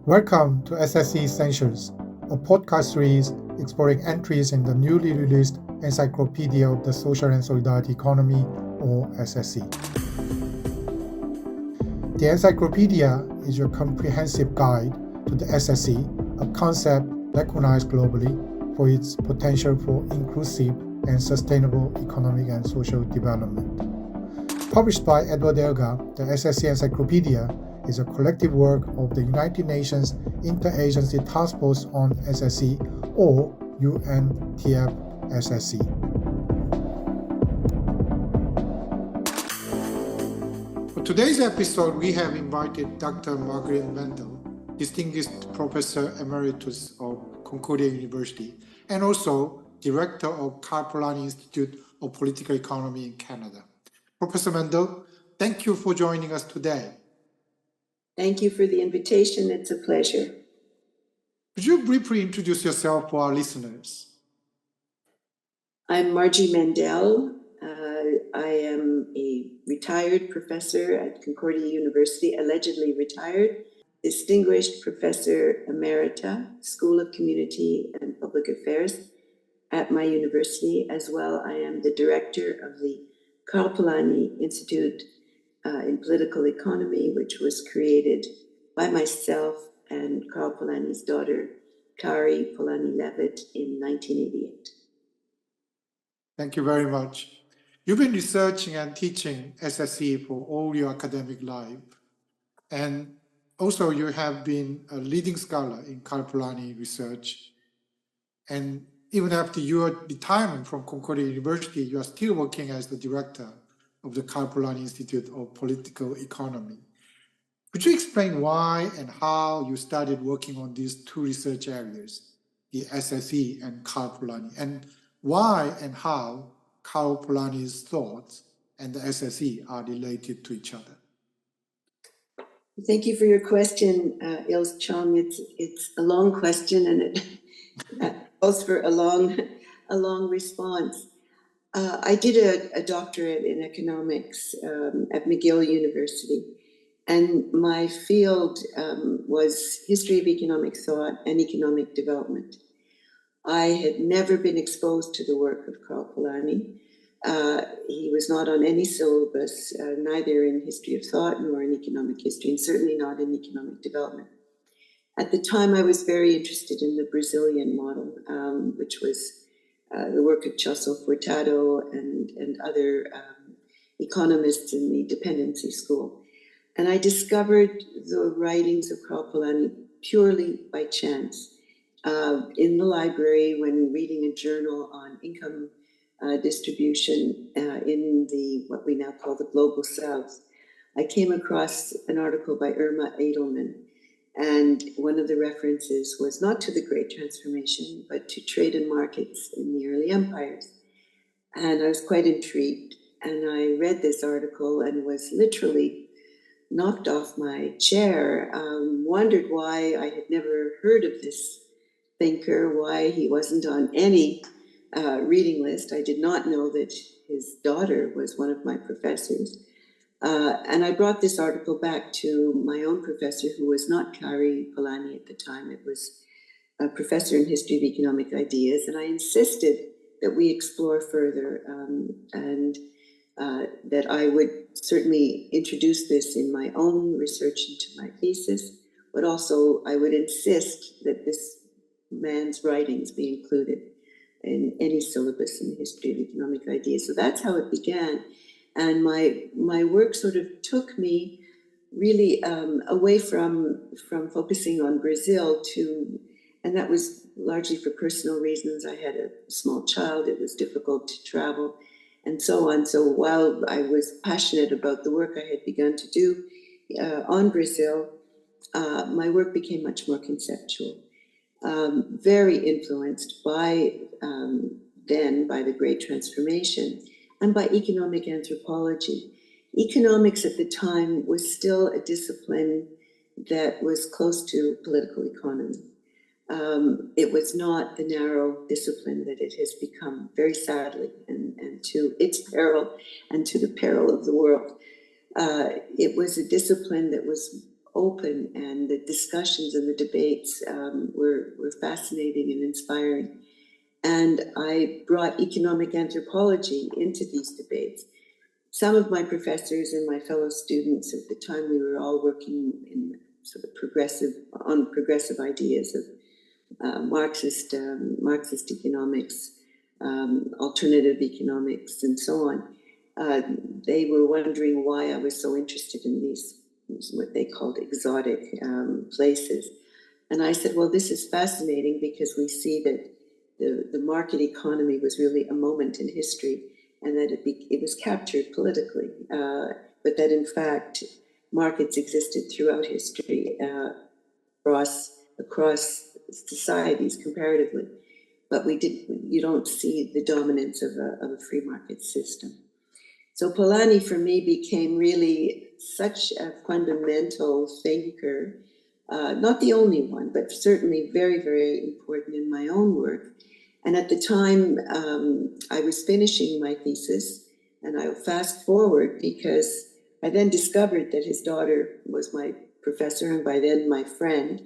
Welcome to SSE Essentials, a podcast series exploring entries in the newly released Encyclopedia of the Social and Solidarity Economy, or SSE. The Encyclopedia is your comprehensive guide to the SSE, a concept recognized globally for its potential for inclusive and sustainable economic and social development. Published by Edward Elgar, the SSE Encyclopedia is a collective work of the United Nations Interagency Task Force on SSE, or UNTF-SSE. For today's episode, we have invited Dr. Marguerite Mendell, Distinguished Professor Emeritus of Concordia University, and also Director of Carl Polanyi Institute of Political Economy in Canada. Professor Mendell, thank you for joining us today. Thank you for the invitation. It's a pleasure. Could you briefly introduce yourself for our listeners? I'm Margie Mendell. I am a retired professor at Concordia University, allegedly retired, Distinguished Professor Emerita, School of Community and Public Affairs at my university. As well, I am the director of the Carl Polanyi Institute in Political Economy, which was created by myself and Carl Polanyi's daughter, Kari Polanyi-Levitt, in 1988. Thank you very much. You've been researching and teaching SSE for all your academic life. And also you have been a leading scholar in Carl Polanyi research. And even after your retirement from Concordia University, you are still working as the director of the Carl Polanyi Institute of Political Economy. Could you explain why and how you started working on these two research areas, the SSE and Carl Polanyi, and why and how Carl Polanyi's thoughts and the SSE are related to each other? Thank you for your question, Ils Chong. It's a long question, and it calls for a long response. I did a doctorate in economics at McGill University, and my field was history of economic thought and economic development. I had never been exposed to the work of Carl Polanyi. He was not on any syllabus, neither in history of thought nor in economic history, and certainly not in economic development. At the time, I was very interested in the Brazilian model, which was the work of Celso Furtado and other economists in the dependency school. And I discovered the writings of Carl Polanyi purely by chance. In the library, when reading a journal on income distribution in what we now call the Global South, I came across an article by Irma Edelman. And one of the references was not to the Great Transformation, but to trade and markets in the early empires. And I was quite intrigued. And I read this article and was literally knocked off my chair, wondered why I had never heard of this thinker, why he wasn't on any reading list. I did not know that his daughter was one of my professors. And I brought this article back to my own professor, who was not Kari Polanyi at the time. It was a professor in history of economic ideas. And I insisted that we explore further and that I would certainly introduce this in my own research into my thesis, but also I would insist that this man's writings be included in any syllabus in the history of economic ideas. So that's how it began. And my work sort of took me really away from focusing on Brazil to, and that was largely for personal reasons. I had a small child, it was difficult to travel, and so on. So while I was passionate about the work I had begun to do on Brazil, my work became much more conceptual, very influenced by the Great Transformation and by economic anthropology. Economics at the time was still a discipline that was close to political economy. It was not the narrow discipline that it has become, very sadly, and to its peril and to the peril of the world. It was a discipline that was open, and the discussions and the debates were fascinating and inspiring. And I brought economic anthropology into these debates. Some of my professors and my fellow students at the time, we were all working in sort of progressive ideas of Marxist economics, alternative economics, and so on. They were wondering why I was so interested in these, what they called exotic places. And I said, well, this is fascinating because we see that the market economy was really a moment in history, and that it was captured politically, but that in fact markets existed throughout history, across societies comparatively. But you don't see the dominance of a free market system. So Polanyi for me became really such a fundamental thinker, not the only one, but certainly very, very important in my own work. And at the time, I was finishing my thesis, and I'll fast forward because I then discovered that his daughter was my professor, and by then my friend,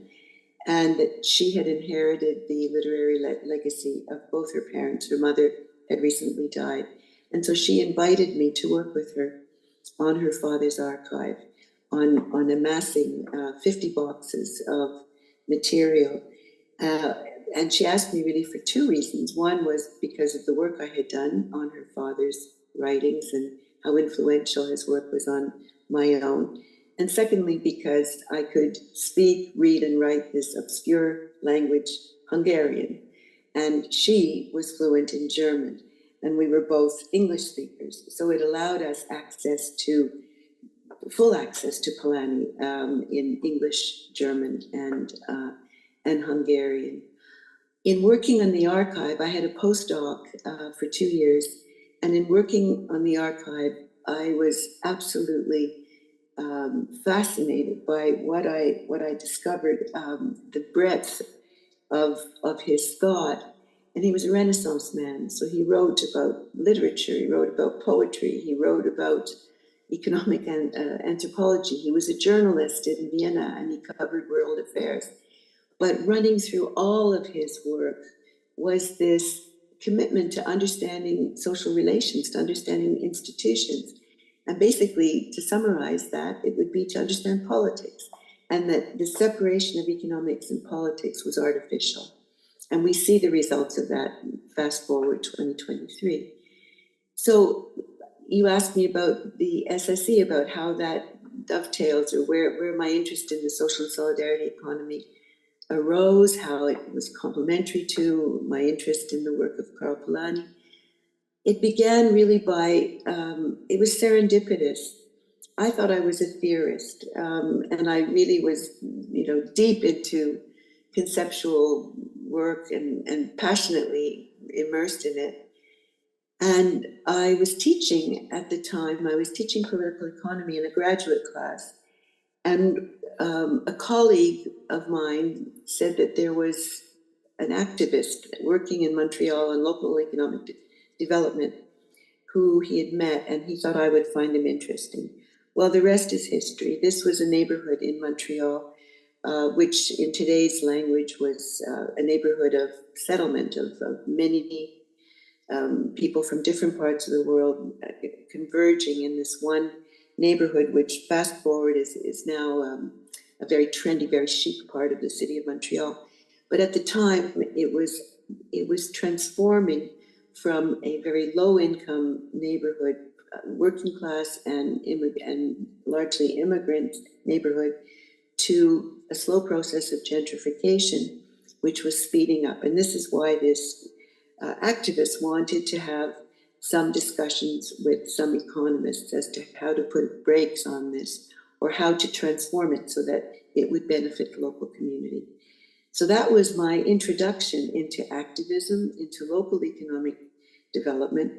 and that she had inherited the literary legacy of both her parents. Her mother had recently died. And so she invited me to work with her on her father's archive, on amassing 50 boxes of material. And she asked me really for two reasons. One was because of the work I had done on her father's writings and how influential his work was on my own. And secondly, because I could speak, read, and write this obscure language, Hungarian. And she was fluent in German, and we were both English speakers. So it allowed us full access to Polanyi in English, German, and Hungarian. In working on the archive, I had a postdoc for 2 years, and in working on the archive, I was absolutely fascinated by what I discovered, the breadth of his thought. And he was a Renaissance man, so he wrote about literature, he wrote about poetry, he wrote about economic and anthropology. He was a journalist in Vienna, and he covered world affairs. But running through all of his work was this commitment to understanding social relations, to understanding institutions. And basically, to summarize that, it would be to understand politics, and that the separation of economics and politics was artificial. And we see the results of that, fast forward 2023. So you asked me about the SSE, about how that dovetails, or where my interest in the social solidarity economy arose, how it was complementary to my interest in the work of Karl Polanyi. It began really by, it was serendipitous. I thought I was a theorist, and I really was, deep into conceptual work and passionately immersed in it. And I was teaching at the time, I was teaching political economy in a graduate class. And a colleague of mine said that there was an activist working in Montreal on local economic development who he had met, and he thought I would find him interesting. Well, the rest is history. This was a neighborhood in Montreal, which in today's language was a neighborhood of settlement of many people from different parts of the world converging in this one neighborhood, which fast forward is now a very trendy, very chic part of the city of Montreal. But at the time, it was transforming from a very low income neighborhood, working class and largely immigrant neighborhood, to a slow process of gentrification, which was speeding up. And this is why this activist wanted to have some discussions with some economists as to how to put brakes on this, or how to transform it so that it would benefit the local community. So that was my introduction into activism, into local economic development,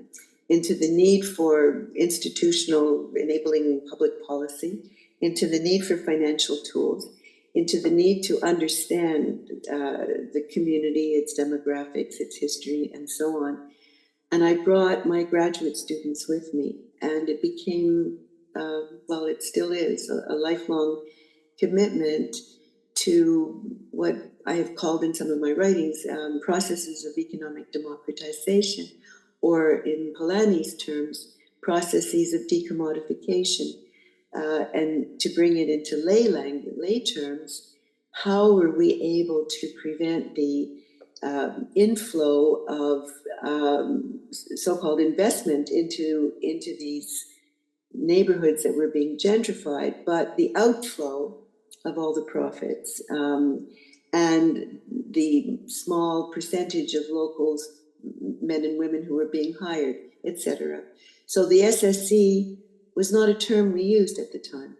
into the need for institutional enabling public policy, into the need for financial tools, into the need to understand the community, its demographics, its history, and so on. And I brought my graduate students with me, and it became, well, it still is, a lifelong commitment to what I have called in some of my writings processes of economic democratization, or in Polanyi's terms, processes of decommodification. And to bring it into lay terms, how were we able to prevent the inflow of so-called investment into these neighborhoods that were being gentrified, but the outflow of all the profits and the small percentage of locals, men and women who were being hired, etc. So the SSC was not a term we used at the time.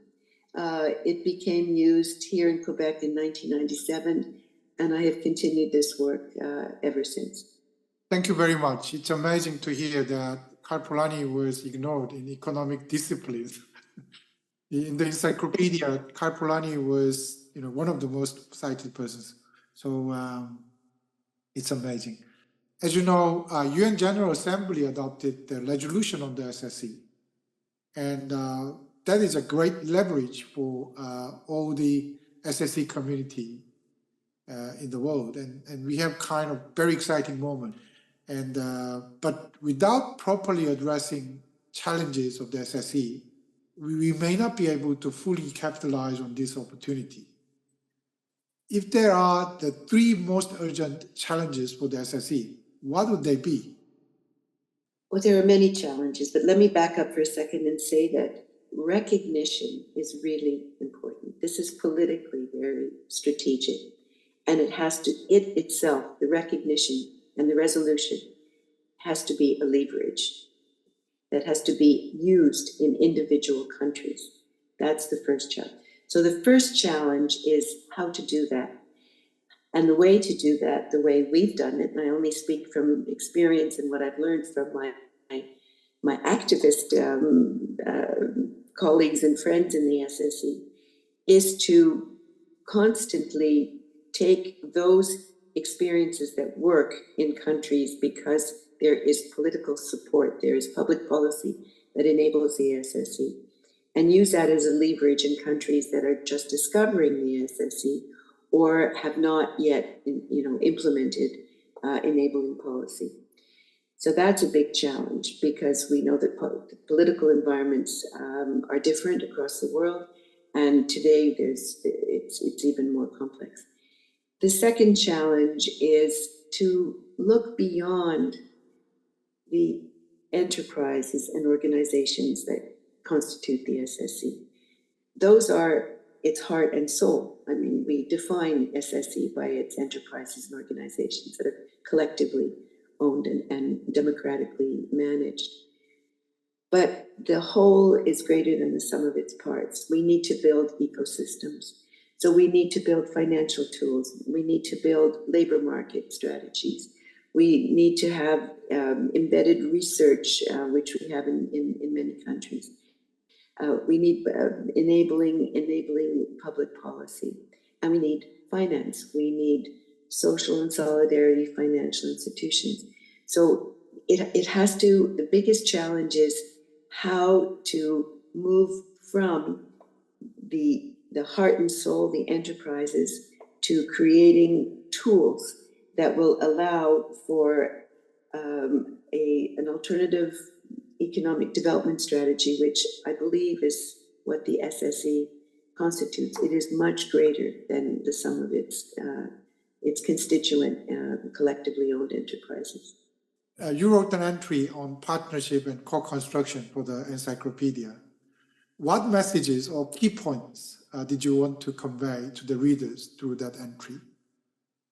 It became used here in Quebec in 1997, and I have continued this work ever since. Thank you very much. It's amazing to hear that Karl Polanyi was ignored in economic disciplines. In the encyclopedia, Karl Polanyi was, one of the most cited persons. So it's amazing. As you know, UN General Assembly adopted the resolution on the SSC. And that is a great leverage for all the SSC community in the world. And we have kind of very exciting moment. And but without properly addressing challenges of the SSC, we may not be able to fully capitalize on this opportunity. If there are the three most urgent challenges for the SSC, what would they be? Well, there are many challenges, but let me back up for a second and say that recognition is really important. This is politically very strategic, and it itself, the recognition and the resolution, has to be a leverage that has to be used in individual countries. That's the first challenge. So the first challenge is how to do that. And the way to do that, the way we've done it, and I only speak from experience and what I've learned from my activist colleagues and friends in the SSE, is to constantly take those experiences that work in countries because there is political support, there is public policy that enables the SSE, and use that as a leverage in countries that are just discovering the SSE or have not yet, implemented enabling policy. So that's a big challenge because we know that political environments are different across the world, and today it's even more complex. The second challenge is to look beyond the enterprises and organizations that constitute the SSE. Those are its heart and soul. I mean, we define SSE by its enterprises and organizations that are collectively owned and democratically managed. But the whole is greater than the sum of its parts. We need to build ecosystems. So we need to build financial tools. We need to build labor market strategies. We need to have embedded research, which we have in many countries. We need enabling public policy. And we need finance. We need social and solidarity financial institutions. So it has to, the biggest challenge is how to move from the heart and soul, the enterprises, to creating tools that will allow for an alternative economic development strategy, which I believe is what the SSE constitutes. It is much greater than the sum of its constituent collectively owned enterprises. You wrote an entry on partnership and co-construction for the encyclopedia. What messages or key points did you want to convey to the readers through that entry?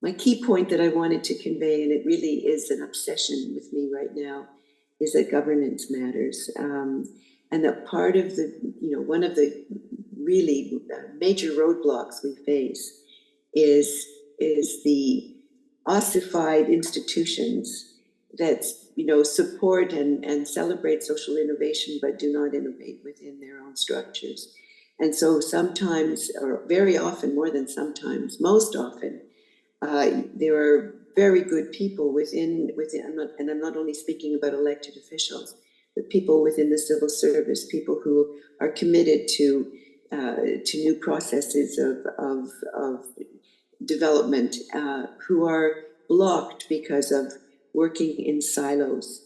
My key point that I wanted to convey, and it really is an obsession with me right now, is that governance matters. And that part of one of the really major roadblocks we face is the ossified institutions that support and celebrate social innovation but do not innovate within their own structures. And so sometimes, or very often, more than sometimes, most often, there are very good people within, and I'm not only speaking about elected officials, but people within the civil service, people who are committed to to new processes of development, who are blocked because of working in silos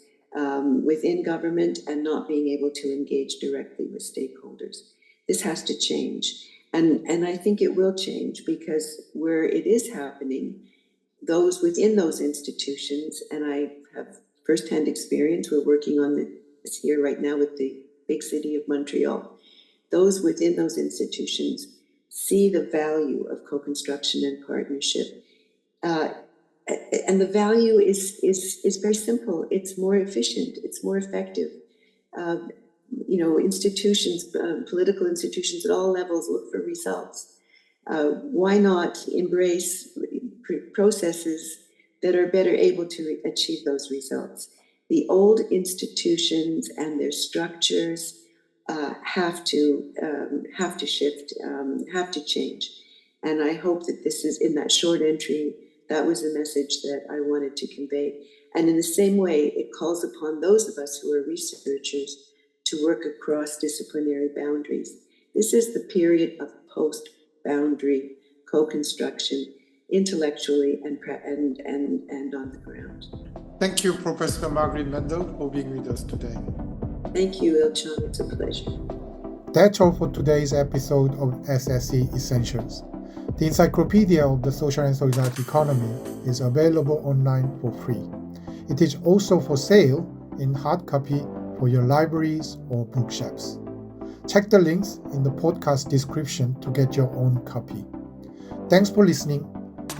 within government and not being able to engage directly with stakeholders. This has to change. And I think it will change, because where it is happening, those within those institutions, and I have firsthand experience, we're working on this here right now with the big city of Montreal, those within those institutions see the value of co-construction and partnership. And the value is very simple. It's more efficient. It's more effective. Institutions, political institutions at all levels look for results. Why not embrace processes that are better able to achieve those results? The old institutions and their structures have to shift, have to change. And I hope that this is, in that short entry, that was the message that I wanted to convey. And in the same way, it calls upon those of us who are researchers to work across disciplinary boundaries. This is the period of post-boundary co-construction, intellectually and on the ground. Thank you, Professor Marguerite Mendell, for being with us today. Thank you, Il-Chong. It's a pleasure. That's all for today's episode of SSE Essentials. The Encyclopedia of the Social and Solidarity Economy is available online for free. It is also for sale in hard copy for your libraries or bookshops. Check the links in the podcast description to get your own copy. Thanks for listening,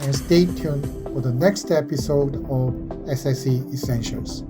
and stay tuned for the next episode of SSE Essentials.